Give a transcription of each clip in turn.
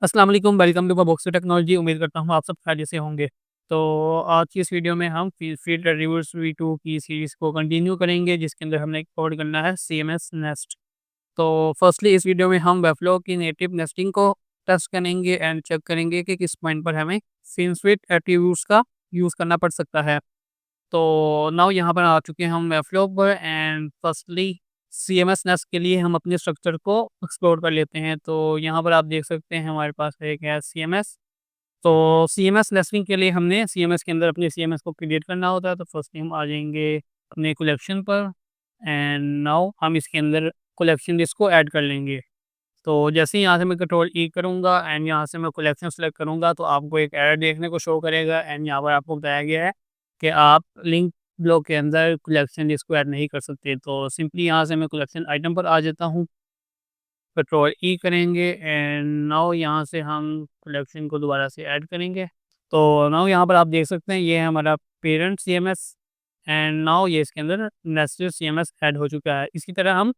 अस्सलाम वालेकुम, welcome to box technology. उम्मीद करता हूँ आप सब खैरियत से होंगे। तो आज की इस वीडियो में हम फील्ड रिव्यूअर्स V2 की सीरीज़ को कंटिन्यू करेंगे, जिसके अंदर हमने कवर करना है CMS नेस्ट। तो फर्स्टली इस वीडियो में हम वेबफ्लो की नेटिव नेस्टिंग को टेस्ट करेंगे एंड चेक करेंगे कि किस पॉइंट पर हमें फिनस्विफ्ट एट्रीब्यूट्स का यूज़ करना पड़ सकता है। तो नाउ यहाँ पर आ चुके हैं हम वेबफ्लो पर एंड फर्स्टली CMS नेस्ट के लिए हम अपने स्ट्रक्चर को एक्सप्लोर कर लेते हैं। तो यहाँ पर आप देख सकते हैं हमारे पास एक है CMS। तो CMS नेस्टिंग के लिए हमने CMS के अंदर अपने CMS को क्रिएट करना होता है। तो फर्स्टली हम आ जाएंगे अपने कलेक्शन पर एंड नाउ हम इसके अंदर कलेक्शन लिस्ट को ऐड कर लेंगे। तो जैसे ही यहाँ से मैं कंट्रोल ई करूँगा एंड यहाँ से मैं कलेक्शन सेलेक्ट करूँगा, तो आपको एक एरर देखने को शो करेगा एंड यहाँ पर आपको बताया गया है कि आप लिंक ब्लॉक के अंदर कलेक्शन लिस्ट को ऐड नहीं कर सकते। तो सिंपली यहाँ से मैं कलेक्शन आइटम पर आ जाता हूँ, कंट्रोल ई करेंगे एंड नाउ यहाँ से हम कलेक्शन को दोबारा से ऐड करेंगे। तो नाउ यहाँ पर आप देख सकते हैं ये है हमारा पेरेंट CMS एंड नाउ ये इसके अंदर नेस्टेड CMS ऐड हो चुका है। इसी तरह हम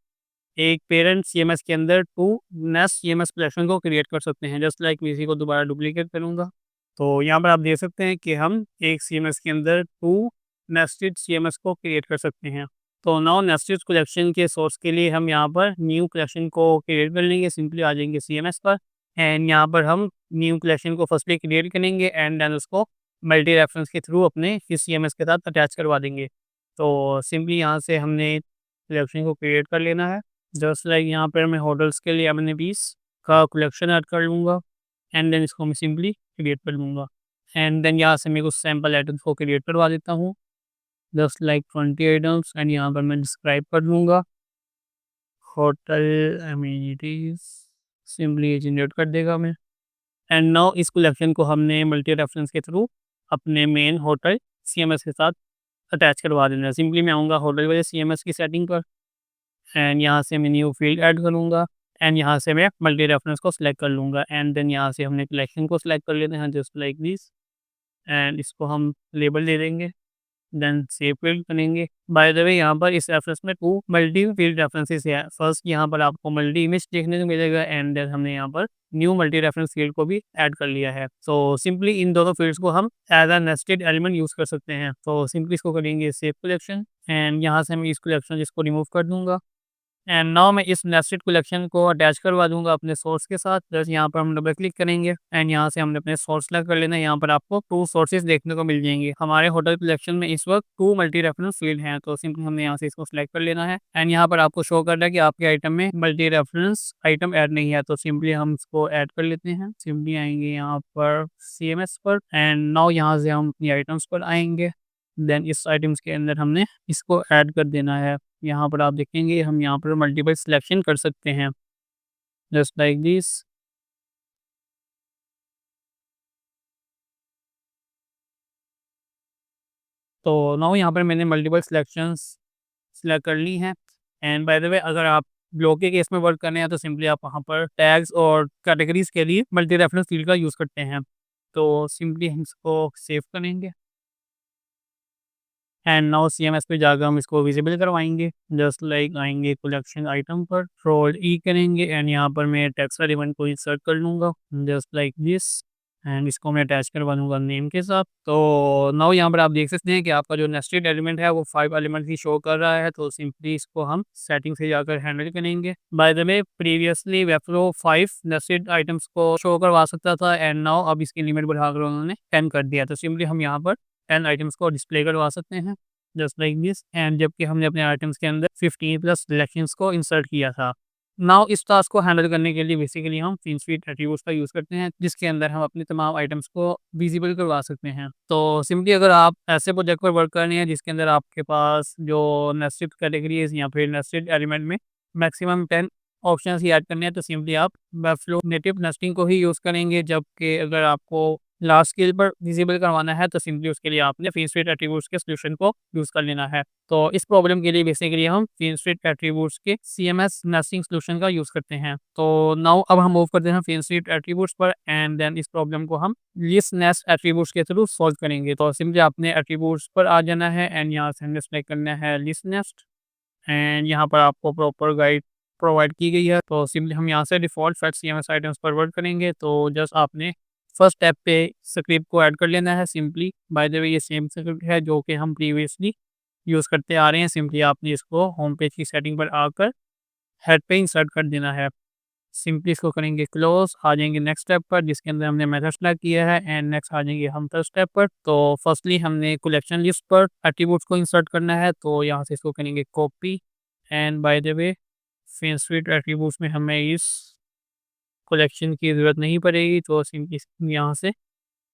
एक पेरेंट CMS के अंदर 2 नेस्ट CMS कलेक्शन को क्रिएट कर सकते हैं। जस्ट लाइक मैं इसी को दोबारा डुप्लीकेट करूँगा। तो यहाँ पर आप देख सकते हैं कि हम एक CMS के अंदर 2 नेस्टेड CMS को क्रिएट कर सकते हैं। तो नाउ नेस्टेड कलेक्शन के सोर्स के लिए हम यहाँ पर न्यू कलेक्शन को क्रिएट कर लेंगे। सिंपली आ जाएंगे CMS पर एंड यहाँ पर हम न्यू कलेक्शन को फर्स्टली क्रिएट करेंगे एंड देन उसको मल्टी रेफरेंस के थ्रू अपने इस CMS के साथ अटैच करवा देंगे। तो सिंपली यहाँ से हमने कलेक्शन को क्रिएट कर लेना है। जस्ट लाइक यहाँ पर मैं होटल्स के लिए मैंने 20 का कलेक्शन ऐड कर लूँगा एंड देन इसको मैं सिंपली क्रिएट कर लूँगा एंड देन यहाँ से मैं कुछ सैम्पल आइटम्स को क्रिएट करवा देता हूँ। जस्ट लाइक 20 आइटम्स एंड यहाँ पर मैं डिस्क्राइब कर लूँगा होटल अमेनिटीज, सिंपली ये जनरेट कर देगा मैं एंड नाउ इस कलेक्शन को हमने मल्टी रेफरेंस के थ्रू अपने मेन होटल CMS के साथ अटैच करवा देना है। सिंपली मैं आऊँगा होटल वाले CMS की सेटिंग पर एंड यहाँ से मैं न्यू फील्ड ऐड करूँगा एंड यहाँ से मैं मल्टी रेफरेंस को सिलेक्ट कर लूँगा एंड देन यहाँ से हमने कलेक्शन को सिलेक्ट कर लेते हैं जस्ट लाइक दिस एंड इसको हम लेबल दे देंगे देन सेव फील्ड करेंगे। बाय द वे यहाँ पर इस रेफरेंस में 2 मल्टी फील्ड रेफरेंसेस है। फर्स्ट यहाँ पर आपको मल्टी इमेज देखने को मिलेगा एंड देन हमने यहाँ पर न्यू मल्टी रेफरेंस फील्ड को भी ऐड कर लिया है। तो सिंपली इन दोनों फील्ड्स को हम as a nested element use कर सकते हैं। तो सिंपली इसको करेंगे सेव कलेक्शन एंड यहाँ से मैं इस कलेक्शन जिसको रिमूव कर दूँगा एंड नाउ मैं इस नेस्टेड कलेक्शन को अटैच करवा दूंगा अपने सोर्स के साथ। जस्ट यहाँ पर हम डबल क्लिक करेंगे एंड यहाँ से हमने अपने सोर्स सेलेक्ट कर लेना है। यहाँ पर आपको 2 सोर्सेज देखने को मिल जाएंगे। हमारे होटल कलेक्शन में इस वक्त 2 मल्टी रेफरेंस फील्ड हैं। तो सिंपली हमने यहाँ से इसको सिलेक्ट कर लेना है एंड यहाँ पर आपको शो कर रहा है कि आपके आइटम में मल्टी रेफरेंस आइटम ऐड नहीं है। तो सिंपली हम इसको ऐड कर लेते हैं। सिंपली आएंगे यहाँ पर CMS पर एंड नाउ यहाँ से हम अपनी आइटम्स पर आएंगे। देन इस आइटम्स के अंदर हमने इसको ऐड कर देना है। यहाँ पर आप देखेंगे हम यहाँ पर मल्टीपल सिलेक्शन कर सकते हैं जस्ट लाइक दिस। तो नाउ यहाँ पर मैंने मल्टीपल सिलेक्शंस सिलेक्ट कर ली हैं एंड बाय द वे अगर आप ब्लॉक के केस में वर्क करने हैं तो सिंपली आप वहाँ पर टैग्स और कैटेगरीज के लिए मल्टी रेफरेंस फील्ड का यूज़ करते हैं। तो सिंपली हम इसको सेव करेंगे एंड नाउ CMS पे जाकर हम इसको विजिबल करवाएंगे। जस्ट लाइक आएंगे कलेक्शन आइटम पर कंट्रोल ई करेंगे एंड यहाँ पर मैं टेक्स्ट एलिमेंट को इंसर्ट कर लूँगा जस्ट लाइक दिस एंड इसको मैं अटैच करवा दूँगा नेम के साथ। तो नाउ यहाँ पर आप देख सकते हैं कि आपका जो नेस्टेड एलिमेंट है वो 5 एलिमेंट ही शो कर रहा है। तो सिंपली इसको हम सेटिंग से जाकर हैंडल करेंगे। Bye the way previously Webflow 5 nested items को शो करवा सकता था एंड नाउ अब इसकी लिमिट बढ़ाकर उन्होंने 10 कर दिया। तो सिंपली हम यहाँ पर 10 आइटम्स को डिस्प्ले करवा सकते हैं जस्ट लाइक दिस एंड जबकि हमने अपने आइटम्स के अंदर 15 प्लस सिलेक्शंस को इंसर्ट किया था। नाउ इस टास्क को हैंडल करने के लिए बेसिकली हम फिनस्विफ्ट एट्रीब्यूट्स का यूज़ करते हैं, जिसके अंदर हम अपने तमाम आइटम्स को विजिबल करवा सकते हैं। तो सिंपली अगर आप ऐसे प्रोजेक्ट पर वर्क कर रहे हैं जिसके अंदर आपके पास जो नेस्टेड कैटेगरीज या फिर नेस्टेड एलिमेंट में मैक्सिमम 10 ऑप्शंस ही ऐड करने हैं, तो सिंपली आप वेबफ्लो नेटिव नेस्टिंग को ही यूज़ करेंगे। जबकि अगर आपको लार्ज स्केल पर विजिबल करवाना है तो सिंपली उसके लिए आपने फिनस्विफ्ट एट्रीब्यूट्स के सॉल्यूशन को यूज़ कर लेना है। तो इस प्रॉब्लम के लिए बेसिकली हम फिनस्विफ्ट एट्रीब्यूट्स के CMS नेस्टिंग सॉल्यूशन का यूज़ करते हैं। तो नाउ अब हम मूव करते हैं फिनस्विफ्ट एट्रीब्यूट्स पर एंड देन इस प्रॉब्लम को हम लिस्ट नेस्ट एट्रीब्यूट्स के थ्रू सॉल्व करेंगे। तो सिंपली आपने एट्रीब्यूट्स पर आ जाना है एंड यहाँ से हमने सेलेक्ट करना है लिस्ट नेस्ट एंड यहाँ पर आपको प्रॉपर गाइड प्रोवाइड की गई है। तो सिंपली हम यहाँ से डिफ़ॉल्ट फैक्ट CMS आइटम्स पर वर्क करेंगे। तो जस्ट आपने फर्स्ट स्टेप पे स्क्रिप्ट को ऐड कर लेना है सिंपली। बाय द वे ये सेम स्क्रिप्ट है जो कि हम प्रीवियसली यूज़ करते आ रहे हैं। सिंपली आपने इसको होम पेज की सेटिंग पर आकर हेड पे इंसर्ट कर देना है। सिंपली इसको करेंगे क्लोज़, आ जाएँगे नेक्स्ट स्टेप पर जिसके अंदर हमने मेथड सेलेक्ट किया है एंड नेक्स्ट आ जाएँगे हम थर्ड स्टेप पर। तो फर्स्टली हमने कलेक्शन लिस्ट पर एट्रिब्यूट्स को इंसर्ट करना है। तो यहाँ से इसको करेंगे copy and by the way Finsweet attributes में हमें इस कलेक्शन की ज़रूरत नहीं पड़ेगी, तो सिंपली इसको यहाँ से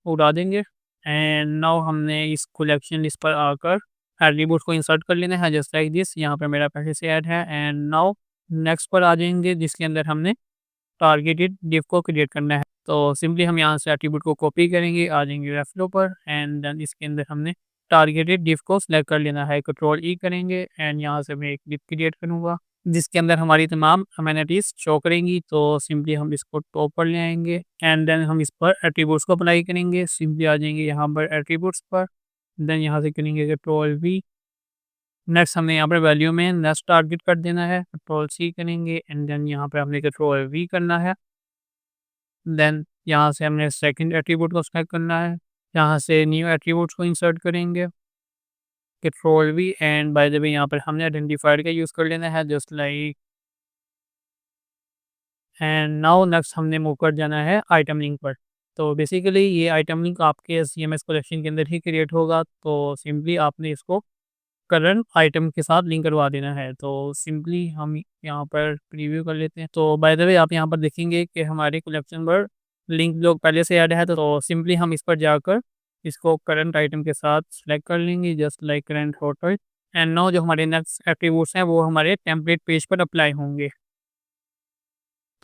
उड़ा देंगे। एंड नाउ हमने इस कलेक्शन लिस्ट पर आकर एट्रिब्यूट्स को इंसर्ट कर लेना है जस्ट लाइक दिस। यहाँ पर मेरा पहले से ऐड है एंड नाउ नेक्स्ट पर आ जाएँगे जिसके अंदर हमने टारगेटेड डिव को क्रिएट करना है। तो सिंपली हम यहाँ से एट्रीब्यूट को कॉपी करेंगे, आ जाएँगे रेफ़्लो पर एंड देन इसके अंदर हमने टारगेटेड डिव को सिलेक्ट कर लेना है। कंट्रोल ई करेंगे एंड यहाँ से मैं एक डिव क्रिएट करूँगा जिसके अंदर हमारी तमाम अमेनिटीज़ शो करेंगी। तो सिंपली हम इसको टॉप पर ले आएँगे एंड देन हम इस पर एट्रीब्यूट्स को अप्लाई करेंगे। सिंपली आ जाएँगे यहाँ पर एट्रीब्यूट्स पर, देन यहाँ से करेंगे कंट्रोल वी। नेक्स्ट हमें यहाँ पर वैल्यू में नेक्स्ट टारगेट कर देना है, कंट्रोल सी करेंगे एंड देन यहाँ पे हमने कंट्रोल वी करना है। देन यहाँ से हमने सेकंड एट्रीब्यूट को सेलेक्ट करना है, यहाँ से न्यू एट्रीब्यूट्स को इंसर्ट करेंगे, control we and by the वे यहाँ पर हमने आइडेंटिफायर का यूज़ कर लेना है just like. And now next हमने मूव कर जाना है आइटम लिंक पर। तो बेसिकली ये आइटम लिंक आपके CMS कलेक्शन के अंदर ही क्रिएट होगा। तो सिंपली आपने इसको करंट आइटम के साथ लिंक करवा देना है। तो सिंपली हम यहाँ पर प्रीव्यू कर लेते हैं। तो बाय द वे आप यहाँ पर देखेंगे कि हमारे कलेक्शन पर लिंक जो पहले से ऐड है। तो सिंपली हम इस पर जाकर इसको करंट आइटम के साथ सेलेक्ट कर लेंगे just like current hotel and now जो हमारे नेक्स्ट एट्रीब्यूट्स हैं वो हमारे टेम्पलेट पेज पर अप्लाई होंगे।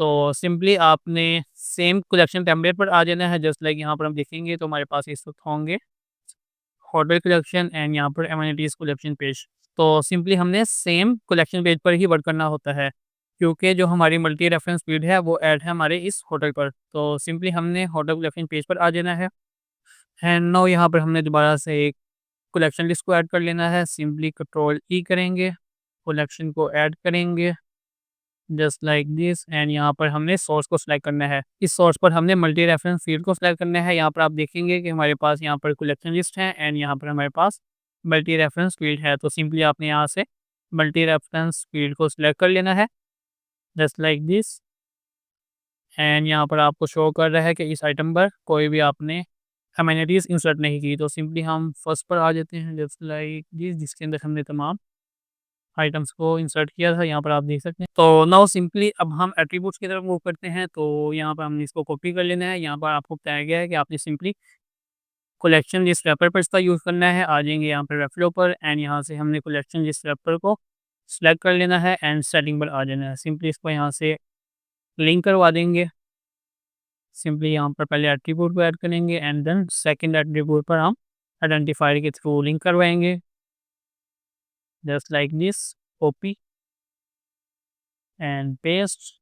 तो सिंपली आपने सेम कलेक्शन टेम्पलेट पर आ जाना है जस्ट लाइक यहाँ पर हम देखेंगे तो हमारे पास इस वक्त होंगे होटल कलेक्शन एंड यहाँ पर एमेनिटीज़ कलेक्शन पेज। तो सिंपली हमने सेम कलेक्शन पेज पर ही वर्क करना होता है क्योंकि जो हमारी मल्टी रेफरेंस फील्ड है वो ऐड है हमारे इस होटल पर। तो सिंपली हमने होटल कलेक्शन पेज पर आ जाना है एंड नाउ यहाँ पर हमने दोबारा से एक कलेक्शन लिस्ट को ऐड कर लेना है। सिंपली कंट्रोल ई करेंगे, कलेक्शन को ऐड करेंगे जस्ट लाइक दिस एंड यहाँ पर हमने सोर्स को सिलेक्ट करना है। इस सोर्स पर हमने मल्टी रेफरेंस फील्ड को सिलेक्ट करना है। यहाँ पर आप देखेंगे कि हमारे पास यहाँ पर कलेक्शन लिस्ट है एंड यहाँ पर हमारे पास मल्टी रेफरेंस फील्ड है। तो सिंपली आपने यहाँ से मल्टी रेफरेंस फील्ड को सिलेक्ट कर लेना है जस्ट लाइक दिस एंड यहाँ पर आपको शो कर रहा है कि इस आइटम पर कोई भी आपने अमेनिटीज़ इंसर्ट नहीं की। तो सिंपली हम फर्स्ट पर आ जाते हैं जस्ट लाइक दिस जिसके अंदर हमने तमाम आइटम्स को इंसर्ट किया था, यहाँ पर आप देख सकते हैं। तो नाउ सिंपली अब हम एट्रीब्यूट्स की तरफ मूव करते हैं। तो यहाँ पर हमने इसको कॉपी कर लेना है। यहाँ पर आपको बताया गया है कि आपने सिंपली कलेक्शन लिस्ट रैपर पर इसका यूज़ करना है। आ जाएंगे यहाँ पर रेफ्लो पर एंड यहाँ से हमने कलेक्शन लिस्ट रैपर को सिलेक्ट कर लेना है एंड सेटिंग पर आ जाना है। सिंपली इसको यहाँ से लिंक करवा देंगे। सिंपली यहाँ पर पहले एट्रीब्यूट को ऐड करेंगे एंड देन सेकंड एट्रीब्यूट पर हम आइडेंटिफायर के थ्रू लिंक करवाएंगे just like this, copy and paste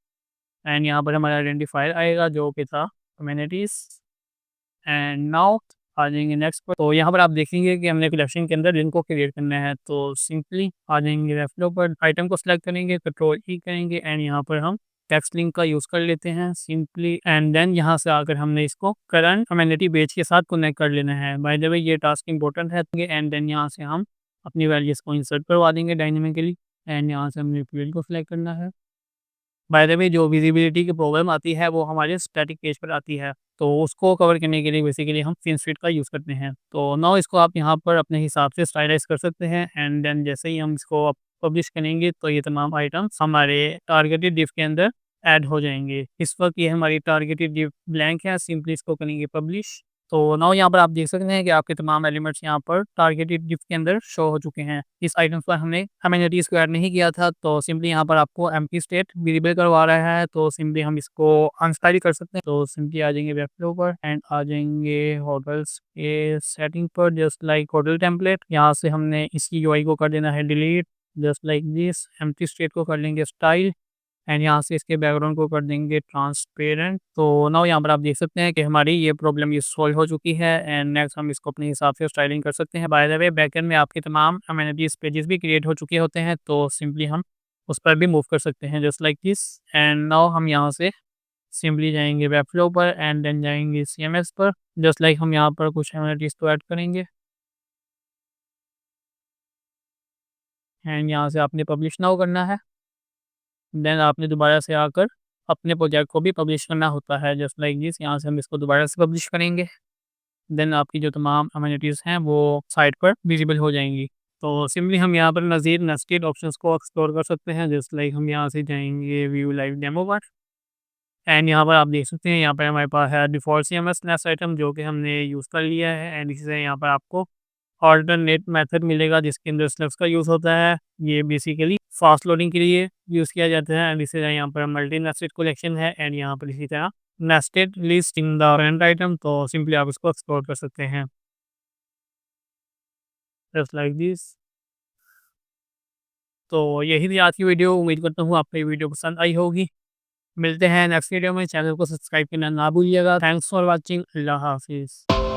and यहाँ पर हमारा आइडेंटिफायर आएगा जो कि था कम्युनिटीज़ एंड नाउ आ जाएंगे नेक्स्ट पर। तो यहाँ पर आप देखेंगे कि हमने कलेक्शन के अंदर लिंक को क्रिएट करना है। तो सिंपली आ जाएंगे रेफ्लो पर, आइटम को सिलेक्ट करेंगे, कंट्रोल ई करेंगे एंड यहाँ पर हम टेक्स्ट लिंक का यूज़ कर लेते हैं सिंपली एंड देन यहाँ से आकर हमने इसको करंट कम्युनिटी पेज के साथ कनेक्ट कर लेना है। बाय द वे ये टास्क इंपॉर्टेंट है एंड देन यहाँ से हम अपनी वैल्यूज़ को इंसर्ट करवा देंगे डायनेमिकली एंड यहाँ से हमने फील्ड को सिलेक्ट करना है। बाय द वे जो विजिबिलिटी की प्रॉब्लम आती है वो हमारे स्टैटिक पेज पर आती है। तो उसको कवर करने के लिए बेसिकली हम फिनस्वीट का यूज़ करते हैं। तो नाउ इसको आप यहाँ पर अपने हिसाब से स्टाइलाइज़ कर सकते हैं एंड देन जैसे ही हम इसको पब्लिश करेंगे तो ये तमाम आइटम्स हमारे टारगेटेड डिव के अंदर ऐड हो जाएँगे। इस वक्त ये हमारी टारगेटेड डिव ब्लैंक है, सिंपली इसको करेंगे पब्लिश। तो नाउ यहाँ पर आप देख सकते हैं कि आपके तमाम एलिमेंट्स यहाँ पर टारगेटेड डिव के अंदर शो हो चुके हैं। इस आइटम्स पर हमने अमेनिटीज़ को ऐड नहीं किया था। तो सिंपली यहाँ पर आपको एम्प्टी स्टेट वेरिएबल करवा रहा है। तो सिंपली हम इसको अनस्टाइल कर सकते हैं। तो सिंपली आ जाएंगे वेब फ्लो पर एंड आ जाएंगे होटल्स के सेटिंग पर जस्ट लाइक होटल टेम्पलेट। यहाँ से हमने इसकी यूआई को कर देना है delete just like this, empty state को कर लेंगे स्टाइल एंड यहाँ से इसके बैकग्राउंड को कर देंगे ट्रांसपेरेंट। तो नाउ यहाँ पर आप देख सकते हैं कि हमारी ये प्रॉब्लम ये सॉल्व हो चुकी है एंड नेक्स्ट हम इसको अपने हिसाब से स्टाइलिंग कर सकते हैं। बाय द वे बैकएंड में आपके तमाम अमेनिटीज पेजेस भी क्रिएट हो चुके होते हैं। तो सिंपली हम उस पर भी मूव कर सकते हैं just like this. And now हम यहाँ से सिंपली जाएँगे वेबफ्लो पर एंड देन जाएँगे सीएमएस पर। जस्ट लाइक हम यहाँ पर कुछ एमिनिटीज़ को ऐड करेंगे एंड यहाँ से आपने पब्लिश नाउ करना है। देन आपने दोबारा से आकर अपने प्रोजेक्ट को भी पब्लिश करना होता है जस्ट लाइक दिस। यहाँ से हम इसको दोबारा से पब्लिश करेंगे। देन आपकी जो तमाम अमेनिटीज़ हैं वो साइट पर विज़िबल हो जाएँगी। तो सिंपली हम यहाँ पर मज़ीद नेस्टेड ऑप्शंस को एक्सप्लोर कर सकते हैं जस्ट लाइक हम यहाँ से जाएँगे व्यू लाइव डेमो पर एंड यहाँ पर आप देख सकते हैं यहाँ पर हमारे पास है डिफ़ॉल्ट सीएमएस नेस्ट आइटम जो कि हमने यूज़ कर लिया है एंड इसी से यहाँ पर आपको ऑल्टरनेट मेथड मिलेगा जिसके अंदर स्लग्स का यूज़ होता है। ये बेसिकली फास्ट लोडिंग के लिए यूज़ किया जाता है एंड इसी तरह यहाँ पर मल्टी नेस्टेड कलेक्शन है एंड यहाँ पर इसी तरह nested list in the rent item. तो सिंपली आप इसको एक्सप्लोर कर सकते हैं जस्ट लाइक दिस। तो यही थी आज की वीडियो। उम्मीद करता हूँ आपको ये वीडियो पसंद आई होगी। मिलते हैं नेक्स्ट वीडियो में। चैनल को सब्सक्राइब करना ना भूलिएगा। Thanks for watching. अल्लाह हाफिज़।